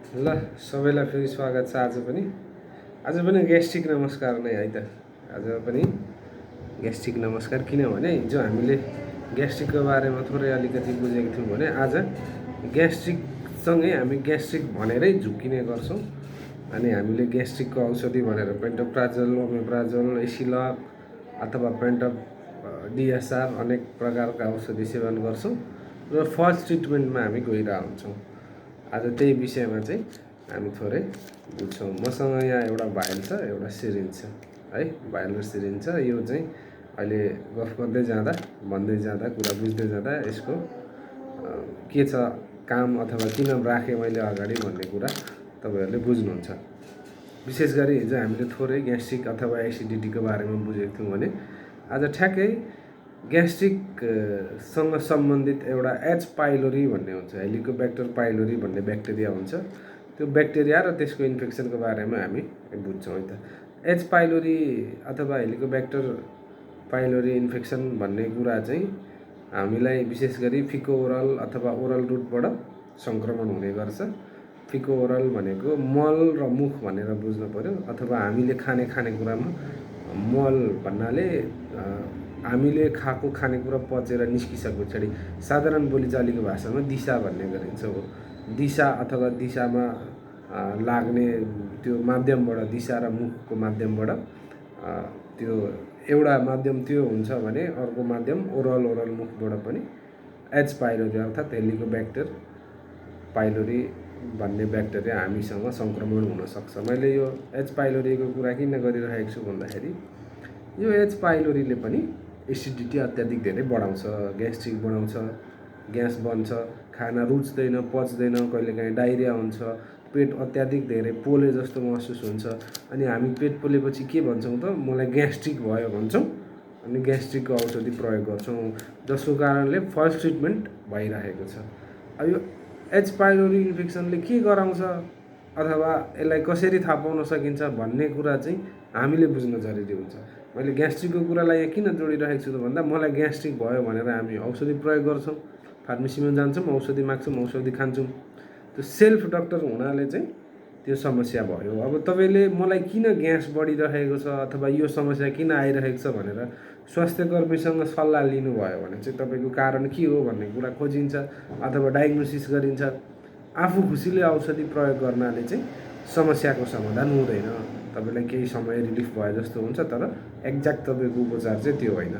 ल सबैलाई फेरि स्वागत छ। आज पनि ग्यास्ट्रिक नमस्कार नै है त। आज पनि ग्यास्ट्रिक नमस्कार, किनभने हिजो हामीले ग्यास्ट्रिकको बारेमा थोरै अलिकति बुझेको थियौँ भने आज ग्यास्ट्रिकसँगै हामी ग्यास्ट्रिक भनेरै झुक्किने गर्छौँ। अनि हामीले ग्यास्ट्रिकको औषधि भनेर पेन्टोप्राजोल, ओमेप्राजोल, एसिलक अथवा डिएसआर अनेक प्रकारका औषधि सेवन गर्छौँ र फर्स्ट ट्रिटमेन्टमा हामी गइरहेको हुन्छौँ। आज त्यही विषयमा चाहिँ हामी थोरै बुझ्छौँ। मसँग यहाँ एउटा भाइल छ, एउटा सिरिन्ज छ है। भाइल र सिरिन्ज छ। यो चाहिँ अहिले गफ गर्दै जाँदा, भन्दै जाँदा, कुरा बुझ्दै जाँदा यसको के छ काम अथवा किन राखेँ मैले अगाडि भन्ने कुरा तपाईँहरूले बुझ्नुहुन्छ। विशेष गरी हिजो हामीले थोरै ग्यास्ट्रिक अथवा एसिडिटीको बारेमा बुझेको थियौँ भने आज ठ्याक्कै ग्यास्ट्रिकसँग सम्बन्धित एउटा एच पाइलोरी भन्ने हुन्छ, हेलिकोब्याक्टर पाइलोरी भन्ने ब्याक्टेरिया हुन्छ। त्यो ब्याक्टेरिया र त्यसको इन्फेक्सनको बारेमा हामी बुझ्छौँ है त। एच पाइलोरी अथवा हेलिकोब्याक्टर पाइलोरी इन्फेक्सन भन्ने कुरा चाहिँ हामीलाई विशेष गरी फिको ओरल अथवा ओरल रुटबाट सङ्क्रमण हुने गर्छ। फिको ओरल भनेको मल र मुख भनेर बुझ्नु पर्यो, अथवा हामीले खानेकुरामा मल भन्नाले हामीले खाएको खानेकुरा पचेर निस्किसके पछाडि साधारण बोलीचालीको भाषामा दिशा भन्ने गरिन्छ हो। दिशा अथवा दिशामा लाग्ने त्यो माध्यमबाट, दिशा र मुखको माध्यमबाट त्यो एउटा माध्यम त्यो हुन्छ भने अर्को माध्यम ओरल मुखबाट पनि एच पाइलोरी अर्थात् हेलिकोब्याक्टर पाइलोरी भन्ने ब्याक्टेरिया हामीसँग सङ्क्रमण हुनसक्छ। मैले यो एच पाइलोरीको कुरा किन गरिरहेको छु भन्दाखेरि यो एच पाइलोरीले पनि एसिडिटी अत्याधिक धेरै बढाउँछ, ग्यास्ट्रिक बढाउँछ, ग्यास बन्छ, खाना रुच्दैन, पच्दैन, कहिलेकाहीँ डाइरिया हुन्छ, पेट अत्याधिक धेरै पोले जस्तो महसुस हुन्छ। अनि हामी पेट पोलेपछि के भन्छौँ त, मलाई ग्यास्ट्रिक भयो भन्छौँ अनि ग्यास्ट्रिकको औषधि प्रयोग गर्छौँ, जसको कारणले फर्स्ट ट्रिटमेन्ट भइरहेको छ। अब यो एच पाइलोरी इन्फेक्सनले के गराउँछ अथवा यसलाई कसरी थाहा पाउन सकिन्छ भन्ने कुरा चाहिँ हामीले बुझ्न जरुरी हुन्छ। मैले ग्यास्ट्रिकको कुरालाई यहाँ किन जोडिरहेको छु त भन्दा मलाई ग्यास्ट्रिक भयो भनेर हामी औषधि प्रयोग गर्छौँ, फार्मेसीमा जान्छौँ, औषधि माग्छौँ, औषधि खान्छौँ। त्यो सेल्फ डक्टर हुनाले चाहिँ त्यो समस्या भयो। अब तपाईँले मलाई किन ग्यास बढिरहेको छ अथवा यो समस्या किन आइरहेको छ भनेर स्वास्थ्यकर्मीसँग सल्लाह लिनुभयो भने चाहिँ तपाईँको कारण के हो भन्ने कुरा खोजिन्छ अथवा डायग्नोसिस गरिन्छ। आफू खुसीले औषधि प्रयोग गर्नाले चाहिँ समस्याको समाधान हुँदैन। तपाईँलाई केही समय रिलिफ भयो जस्तो हुन्छ, तर एक्ज्याक्ट तपाईँको उपचार चाहिँ त्यो होइन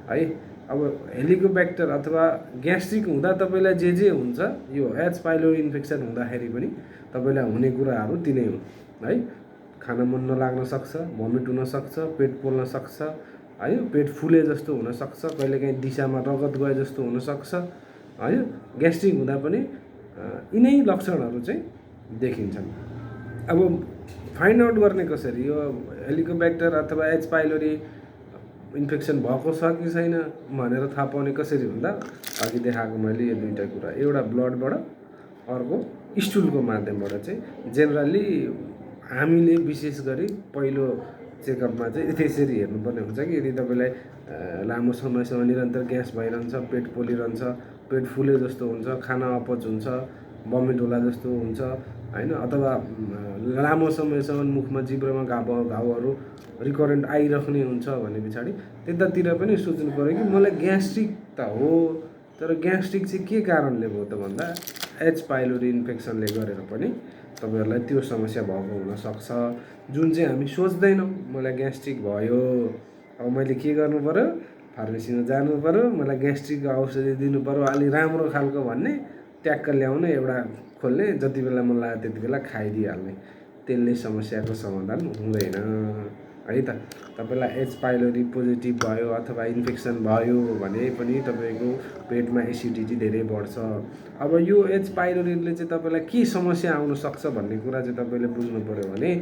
है। अब हेलिकोब्याक्टर अथवा ग्यास्ट्रिक हुँदा तपाईँलाई जे हुन्छ, यो एच पाइलोरी इन्फेक्सन हुँदाखेरि पनि तपाईँलाई हुने कुराहरू तिनै हुन् है। खाना मन नलाग्न सक्छ, भमिट हुन सक्छ, पेट पोल्न सक्छ है, पेट फुले जस्तो हुनसक्छ, कहिलेकाहीँ दिशामा रगत गए जस्तो हुनसक्छ है। ग्यास्ट्रिक हुँदा पनि यिनै लक्षणहरू चाहिँ देखिन्छन्। अब फाइन्ड आउट गर्ने कसरी, यो हेलिकोब्याक्टर अथवा एच पाइलोरी इन्फेक्सन भएको छ कि छैन भनेर थाहा पाउने कसरी भन्दा अघि देखाएको मैले यो दुईवटा कुरा, एउटा ब्लडबाट, अर्को स्टुलको माध्यमबाट चाहिँ जेनरली हामीले विशेष गरी पहिलो चेकअपमा चाहिँ त्यसरी हेर्नुपर्ने हुन्छ कि यदि तपाईँलाई लामो समयसम्म निरन्तर ग्यास भइरहन्छ, पेट पोलिरहन्छ, पेट फुले जस्तो हुन्छ, खाना अपच हुन्छ, भमिट होला जस्तो हुन्छ होइन, अथवा लामो समयसम्म मुखमा जिब्रोमा घाउहरू रिकरेन्ट आइराख्ने हुन्छ भने पछाडि त्यतातिर पनि सोच्नु पऱ्यो कि मलाई ग्यास्ट्रिक त हो, तर ग्यास्ट्रिक चाहिँ के कारणले भयो त भन्दा एच पाइलोरी इन्फेक्सनले गरेर पनि तपाईँहरूलाई त्यो समस्या भएको हुनसक्छ, जुन चाहिँ हामी सोच्दैनौँ। मलाई ग्यास्ट्रिक भयो, अब मैले के गर्नु पऱ्यो, फार्मेसीमा जानु पऱ्यो, मलाई ग्यास्ट्रिकको औषधि दिनु पऱ्यो अलि राम्रो खालको भन्ने, ट्याक्क ल्याउने, एउटा खोल्ने, जति बेला मन लाग्यो त्यति बेला खाइदिइहाल्ने, त्यसले समस्याको समाधान हुँदैन है त। तपाईँलाई एच पाइलोरी पोजिटिभ भयो अथवा इन्फेक्सन भयो भने पनि तपाईँको पेटमा एसिडिटी धेरै बढ्छ। अब यो एच पाइलोरीले चाहिँ तपाईँलाई के समस्या आउन सक्छ भन्ने कुरा चाहिँ तपाईँले बुझ्नु पऱ्यो भने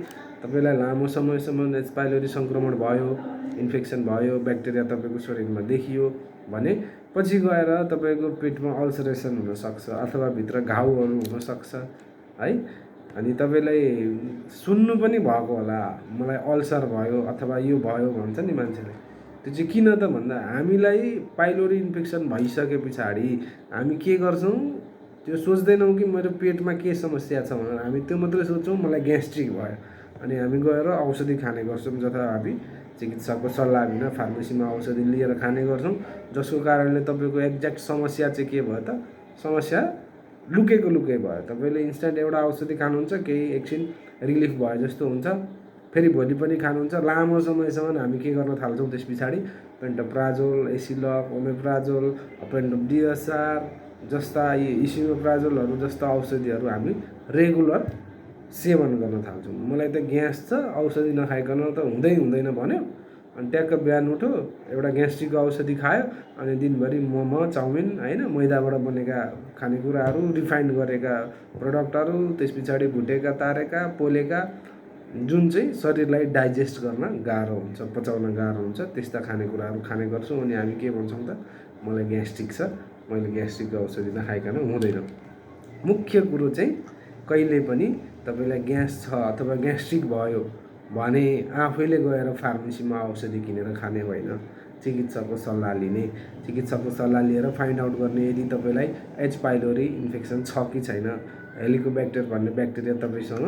तपाईँलाई लामो समयसम्म एच पाइलोरी सङ्क्रमण भयो, इन्फेक्सन भयो, ब्याक्टेरिया तपाईँको शरीरमा देखियो भने पछि गएर तपाईँको पेटमा अल्सरेसन हुनसक्छ अथवा भित्र घाउहरू हुनसक्छ है। अनि तपाईँलाई सुन्नु पनि भएको होला, मलाई अल्सर भयो अथवा यो भयो भन्छ नि मान्छेले। त्यो चाहिँ किन त भन्दा हामीलाई पाइलोरी इन्फेक्सन भइसके पछाडि हामी के गर्छौँ, त्यो सोच्दैनौँ कि मेरो पेटमा के समस्या छ भनेर। हामी त्यो मात्रै सोच्छौँ मलाई ग्यास्ट्रिक भयो, अनि हामी गएर औषधि खाने गर्छौँ जथा हामी चिकित्सकको सल्लाह बिना फार्मेसीमा औषधि लिएर खाने गर्छौँ, जसको कारणले तपाईँको एक्ज्याक्ट समस्या चाहिँ के भयो त, समस्या लुकेको लुकै भयो। तपाईँले इन्स्ट्यान्ट एउटा औषधि खानुहुन्छ, केही एकछिन रिलिफ भयो जस्तो हुन्छ, फेरि भोलि पनि खानुहुन्छ, लामो समयसम्म हामी के गर्न थाल्छौँ त्यस पछाडि पेन्टोप्राजोल, एसिलक, ओमेप्राजोल, पेन्टोप डिएसआर जस्ता यी इसिनोप्राजोलहरू जस्ता औषधिहरू हामी रेगुलर सेवन गर्न थाल्छौँ। मलाई त ग्यास छ, औषधि नखाइकन त हुँदैन भन्यो, अनि ट्याक्क बिहान उठ्यो, एउटा ग्यास्ट्रिकको औषधि खायो, अनि दिनभरि मोमो, चाउमिन होइन, मैदाबाट बनेका खानेकुराहरू, रिफाइन्ड गरेका प्रडक्टहरू, त्यस पछाडि भुटेका, तारेका, पोलेका, जुन चाहिँ शरीरलाई डाइजेस्ट गर्न गाह्रो हुन्छ, पचाउन गाह्रो हुन्छ, त्यस्ता खानेकुराहरू खाने गर्छौँ। अनि हामी के भन्छौँ त, मलाई ग्यास्ट्रिक छ, मैले ग्यास्ट्रिकको औषधि नखाइकन हुँदैन। मुख्य कुरो चाहिँ कहिले पनि तपाईँलाई ग्यास छ अथवा ग्यास्ट्रिक भयो भने आफैले गएर फार्मेसीमा औषधि किनेर खाने होइन, चिकित्सकको सल्लाह लिने, चिकित्सकको सल्लाह लिएर फाइन्ड आउट गर्ने यदि तपाईँलाई एच पाइलोरी इन्फेक्सन छ कि छैन, हेलिकोब्याक्टर भन्ने ब्याक्टेरिया तपाईँसँग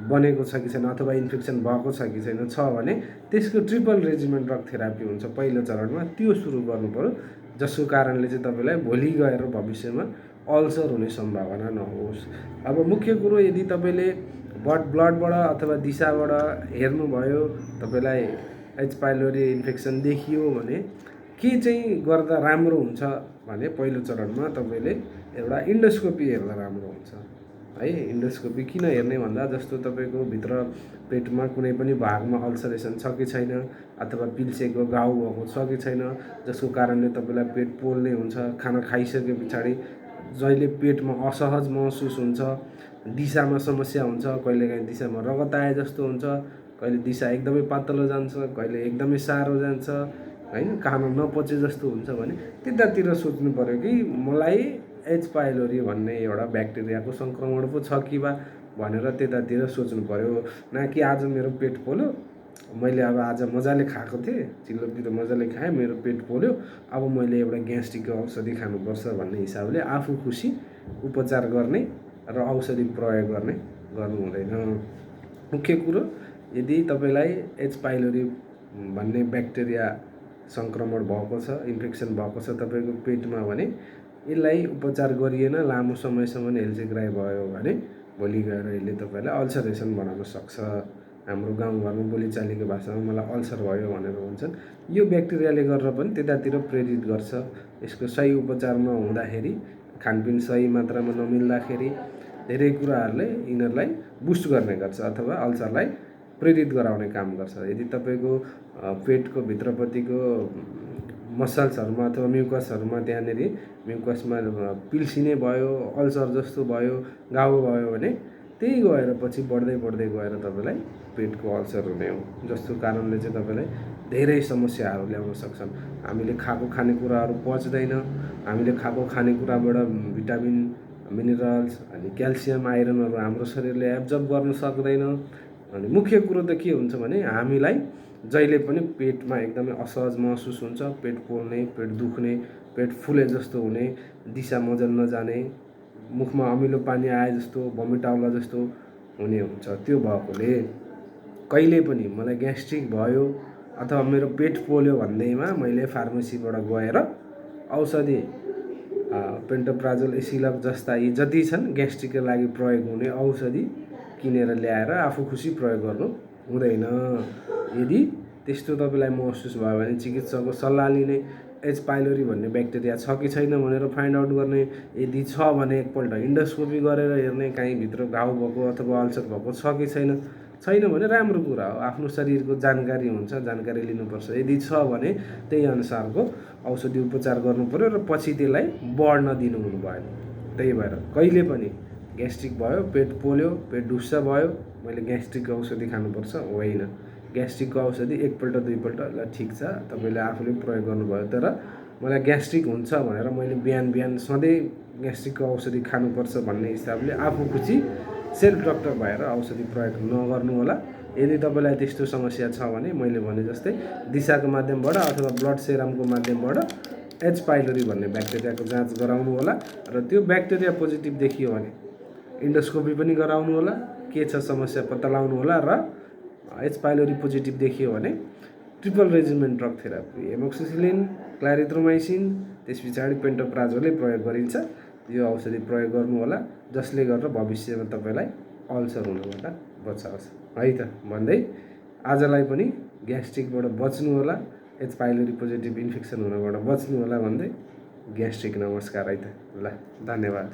बनेको छ कि छैन, अथवा इन्फेक्सन भएको छ कि छैन, छ भने त्यसको ट्रिपल रेजिमेन ड्रग थेरापी हुन्छ पहिलो चरणमा, त्यो सुरु गर्नु पर्यो, जसको कारणले चाहिँ तपाईँलाई भोलि गएर भविष्यमा अल्सर हुने सम्भावना नहोस्। अब मुख्य कुरो, यदि तपाईँले ब्लडबाट अथवा दिशाबाट हेर्नुभयो तपाईँलाई एच पाइलोरी इन्फेक्सन देखियो भने के चाहिँ गर्दा राम्रो हुन्छ भने पहिलो चरणमा तपाईँले एउटा इन्डोस्कोपी हेर्दा राम्रो हुन्छ है। इन्डोस्कोपी किन हेर्ने भन्दा, जस्तो तपाईँको भित्र पेटमा कुनै पनि भागमा अल्सरेसन छ कि छैन, अथवा पिल्सेको घाउ भएको छ कि छैन, जसको कारणले तपाईँलाई पेट पोल्ने हुन्छ, खाना खाइसके पछाडि जहिले पेटमा असहज महसुस हुन्छ, दिशामा समस्या हुन्छ, कहिलेकाहीँ दिशामा रगत आए जस्तो हुन्छ, कहिले दिशा एकदमै पातलो जान्छ, कहिले एकदमै साह्रो जान्छ होइन, खाना नपचे जस्तो हुन्छ भने त्यतातिर सोच्नु पऱ्यो कि मलाई एच पाइलोरी भन्ने एउटा ब्याक्टेरियाको सङ्क्रमण पो छ कि बा भनेर त्यतातिर सोच्नु पऱ्यो। न कि आज मेरो पेट पोल्यो, मैले अब आज मजाले खाएको थिएँ, चिल्लो पिरो मजाले खाएँ, मेरो पेट पोल्यो, अब मैले एउटा ग्यास्ट्रिकको औषधि खानुपर्छ भन्ने हिसाबले आफू खुसी उपचार गर्ने र औषधि प्रयोग गर्नु हुँदैन। मुख्य कुरो, यदि तपाईँलाई एच पाइलोरी भन्ने ब्याक्टेरिया सङ्क्रमण भएको छ, इन्फेक्सन भएको छ तपाईँको पेटमा भने यसलाई उपचार गरिएन, लामो समयसम्म हेल्चेक्राइ भयो भने भोलि गएर यसले तपाईँलाई अल्सरेसन बनाउन सक्छ। हाम्रो गाउँघरमा बोलीचालीको भाषामा मलाई अल्सर भयो भनेर भन्छन्। यो ब्याक्टेरियाले गरेर पनि त्यतातिर प्रेरित गर्छ। यसको सही उपचार नहुँदाखेरि, खानपिन सही मात्रामा नमिल्दाखेरि धेरै कुराहरूले यिनीहरूलाई बुस्ट गर्ने गर्छ अथवा अल्सरलाई प्रेरित गराउने काम गर्छ। यदि तपाईँको पेटको भित्रपट्टिको मसल्सहरूमा अथवा म्युकसहरूमा त्यहाँनिर म्युकसमा पिल्सिने भयो, अल्सर जस्तो भयो, घाउ भयो भने त्यही गएर पछि बढ्दै गएर तपाईँलाई पेटको अल्सर हुने हो, जसको कारणले चाहिँ तपाईँलाई धेरै समस्याहरू ल्याउन सक्छन्। हामीले खाएको खानेकुराहरू पच्दैन, हामीले खाएको खानेकुराबाट भिटामिन, मिनरल्स अनि क्याल्सियम, आइरनहरू हाम्रो शरीरले एब्जर्ब गर्न सक्दैन। अनि मुख्य कुरो त के हुन्छ भने हामीलाई जहिले पनि पेटमा एकदमै असहज महसुस हुन्छ, पेट पोल्ने, पेट दुख्ने, पेट फुले जस्तो हुने, दिशा मजल नजाने, मुखमा अमिलो पानी आए जस्तो, भमिट आउला जस्तो हुने हुन्छ। त्यो भएकोले कहिले पनि मलाई ग्यास्ट्रिक भयो अथवा मेरो पेट पोल्यो भन्दैमा मैले फार्मेसीबाट गएर औषधि पेन्टोप्राजोल, एसिलक जस्ता यी जति छन् ग्यास्ट्रिकको लागि प्रयोग हुने औषधि किनेर ल्याएर आफू खुसी प्रयोग गर्नु हुँदैन। यदि त्यस्तो तपाईँलाई महसुस भयो भने चिकित्सकको सल्लाह लिने, एच पाइलोरी भन्ने ब्याक्टेरिया छ कि छैन भनेर फाइन्ड आउट गर्ने, यदि छ भने एकपल्ट इन्डोस्कोपी गरेर हेर्ने, कहीँ भित्र घाउ भएको अथवा अल्सर भएको छ कि छैन भने राम्रो कुरा हो। आफ्नो शरीरको जानकारी हुन्छ, जानकारी लिनुपर्छ। यदि छ भने त्यही अनुसारको औषधि उपचार गर्नु पर्यो र पछि त्यसलाई बढ्न दिनु हुनु भएन। त्यही भएर कहिले पनि ग्यास्ट्रिक भयो, पेट पोल्यो, पेट ढुस्सा भयो, मैले ग्यास्ट्रिकको औषधि खानुपर्छ होइन। ग्यास्ट्रिकको औषधि एकपल्ट दुईपल्ट ल ठिक छ, तपाईँले आफूले प्रयोग गर्नुभयो, तर मलाई ग्यास्ट्रिक हुन्छ भनेर मैले बिहान सधैँ ग्यास्ट्रिकको औषधि खानुपर्छ भन्ने हिसाबले आफू खुसी सेल्फ डक्टर भएर औषधि प्रयोग नगर्नु होला। यदि तपाईँलाई त्यस्तो समस्या छ भने मैले भने जस्तै दिशाको माध्यमबाट अथवा ब्लड सेरमको माध्यमबाट एच पाइलोरी भन्ने ब्याक्टेरियाको जाँच गराउनु होला र त्यो ब्याक्टेरिया पोजिटिभ देखियो भने इन्डोस्कोपी पनि गराउनु होला, के छ समस्या पत्ता लगाउनु होला र एच पाइलोरी पोजिटिभ देखियो भने triple regimen drug therapy amoxicillin, clarithromycin, त्यस पछाडि पेन्टोप्राजोलै प्रयोग गरिन्छ। यो औषधि प्रयोग गर्नु होला, जसले गरेर भविष्यमा तपाईँलाई अल्सर हुनबाट बचाउँछ है त भन्दै आजलाई पनि ग्यास्ट्रिकबाट बच्नु होला, एच पाइलोरी पोजिटिभ इन्फेक्सन हुनबाट बच्नु होला भन्दै ग्यास्ट्रिक नमस्कार है त। ल, धन्यवाद।